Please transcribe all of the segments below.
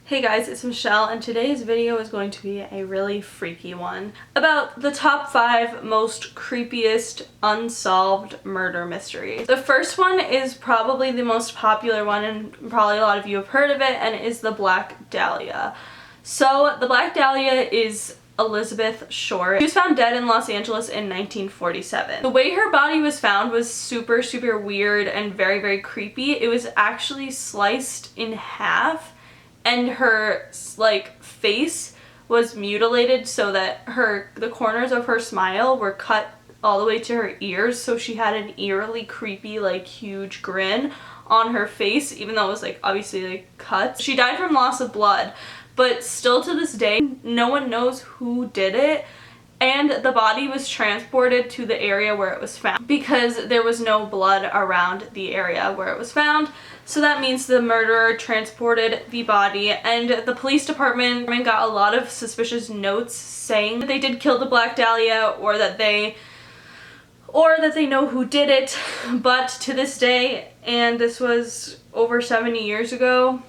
Hey guys, it's Michelle, and today's video is going to be a really freaky one about the top 5 most creepiest unsolved murder mysteries. The first one is probably the most popular one, and probably a lot of you have heard of it, and it is the Black Dahlia. So the Black Dahlia is Elizabeth Short. She was found dead in Los Angeles in 1947. The way her body was found was super weird and very creepy. It was actually sliced in half, and her face was mutilated so that the corners of her smile were cut all the way to her ears, so she had an eerily creepy huge grin on her face, even though it was obviously cut. She died from loss of blood, but still to this day no one knows who did it, and the body was transported to the area where it was found because there was no blood around the area where it was found. So that means the murderer transported the body, and the police department got a lot of suspicious notes saying that they did kill the Black Dahlia or that they know who did it. But to this day, and this was over 70 years ago,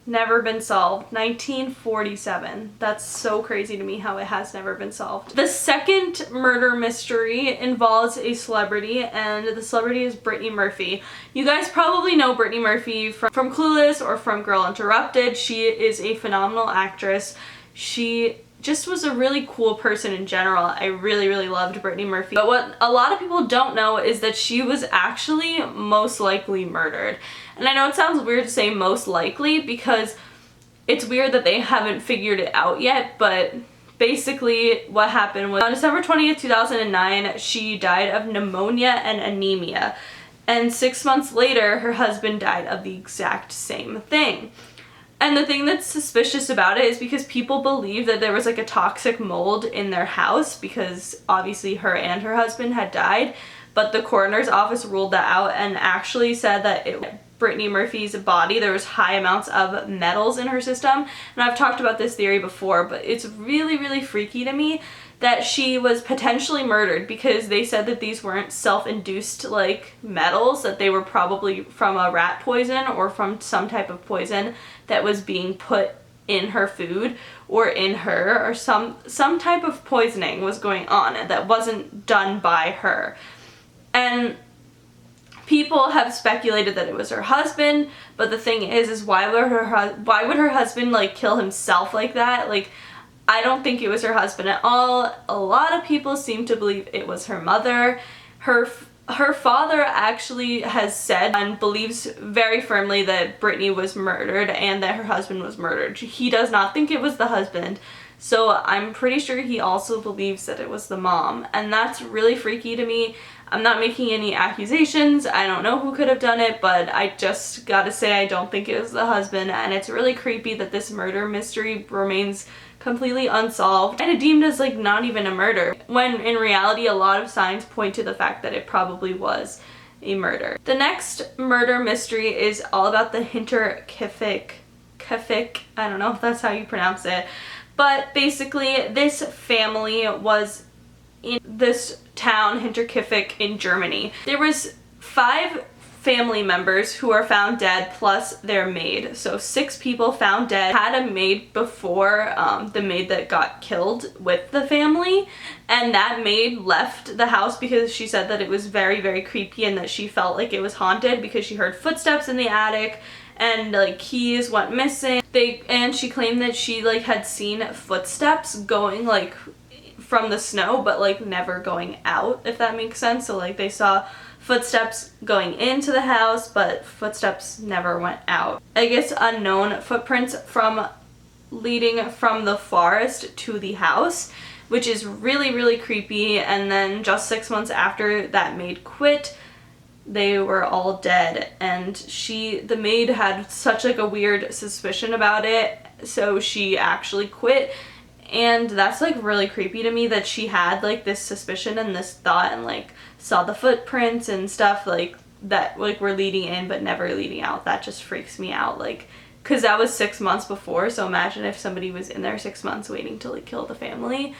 never been solved. 1947. That's so crazy to me how it has never been solved. The second murder mystery involves a celebrity, and the celebrity is Brittany Murphy. You guys probably know Brittany Murphy from Clueless or from Girl Interrupted. She is a phenomenal actress. She just was a really cool person in general. I really loved Brittany Murphy. But what a lot of people don't know is that she was actually most likely murdered. And I know it sounds weird to say most likely because it's weird that they haven't figured it out yet, but basically what happened was on December 20th, 2009, she died of pneumonia and anemia. And 6 months later, her husband died of the exact same thing. And the thing that's suspicious about it is because people believe that there was a toxic mold in their house because obviously her and her husband had died, but the coroner's office ruled that out and actually said that Brittany Murphy's body, there was high amounts of metals in her system. And I've talked about this theory before, but it's really freaky to me that she was potentially murdered because they said that these weren't self-induced metals, that they were probably from a rat poison or from some type of poison that was being put in her food or in her, or some type of poisoning was going on that wasn't done by her. And people have speculated that it was her husband, but the thing is why would her husband kill himself like that? I don't think it was her husband at all. A lot of people seem to believe it was her mother. Her father actually has said and believes very firmly that Brittany was murdered and that her husband was murdered. He does not think it was the husband, so I'm pretty sure he also believes that it was the mom, and that's really freaky to me. I'm not making any accusations. I don't know who could have done it, but I just gotta say I don't think it was the husband, and it's really creepy that this murder mystery remains completely unsolved and deemed as not even a murder, when in reality a lot of signs point to the fact that it probably was a murder. The next murder mystery is all about the Hinterk, I don't know if that's how you pronounce it, but basically this family was in this town, Hinterk in Germany. There was 5 family members who are found dead plus their maid. So 6 people found dead. Had a maid before the maid that got killed with the family, and that maid left the house because she said that it was very creepy and that she felt like it was haunted because she heard footsteps in the attic and keys went missing. And she claimed that she had seen footsteps going from the snow but never going out, if that makes sense. So they saw footsteps going into the house, but footsteps never went out. I guess unknown footprints leading from the forest to the house, which is really creepy. And then just 6 months after that maid quit, they were all dead, and the maid had such a weird suspicion about it, so she actually quit. And that's really creepy to me that she had this suspicion and this thought and saw the footprints and stuff that were leading in but never leading out. That just freaks me out, because that was 6 months before, so imagine if somebody was in there 6 months waiting to kill the family.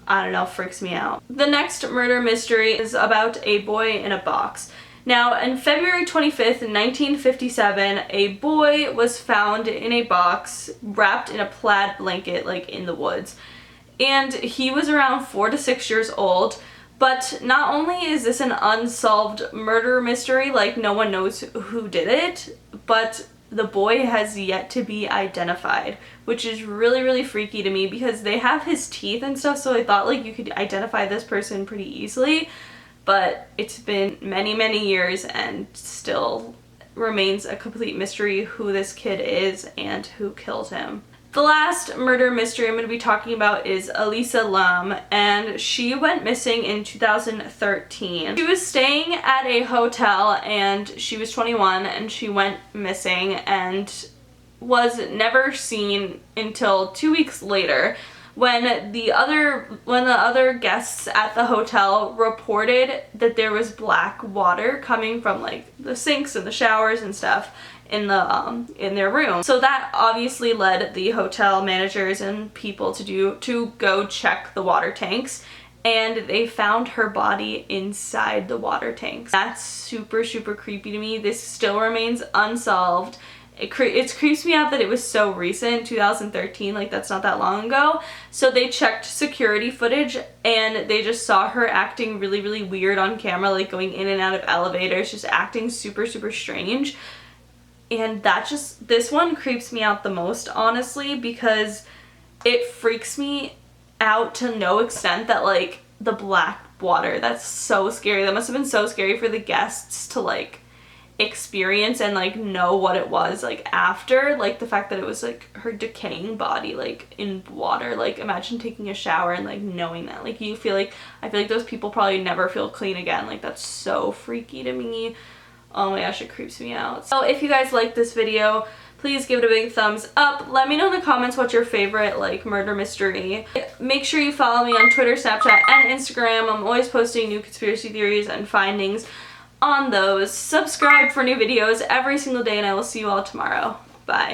I don't know, freaks me out. The next murder mystery is about a boy in a box. Now, on February 25th, 1957, a boy was found in a box wrapped in a plaid blanket, like in the woods. And he was around 4 to 6 years old. But not only is this an unsolved murder mystery, like no one knows who did it, but the boy has yet to be identified, which is really, really freaky to me because they have his teeth and stuff, so I thought like you could identify this person pretty easily. But it's been many, many years and still remains a complete mystery who this kid is and who killed him. The last murder mystery I'm going to be talking about is Elisa Lam, and she went missing in 2013. She was staying at a hotel and she was 21 and she went missing and was never seen until 2 weeks later when the other guests at the hotel reported that there was black water coming from like the sinks and the showers and stuff in their room. So that obviously led the hotel managers and people to go check the water tanks, and they found her body inside the water tanks. That's super, super creepy to me. This still remains unsolved. It creeps me out that it was so recent, 2013, like that's not that long ago. So they checked security footage and they just saw her acting really, really weird on camera, like going in and out of elevators, just acting super, super strange. And this one creeps me out the most, honestly, because it freaks me out to no extent that like the black water, that's so scary. That must have been so scary for the guests to like experience and like know what it was like after, like the fact that it was like her decaying body like in water. Like imagine taking a shower and like knowing that, like I feel like those people probably never feel clean again. Like that's so freaky to me. Oh my gosh, it creeps me out. So if you guys like this video, please give it a big thumbs up. Let me know in the comments what's your favorite like murder mystery. Make sure you follow me on Twitter, Snapchat, and Instagram. I'm always posting new conspiracy theories and findings on those. Subscribe for new videos every single day, and I will see you all tomorrow. Bye.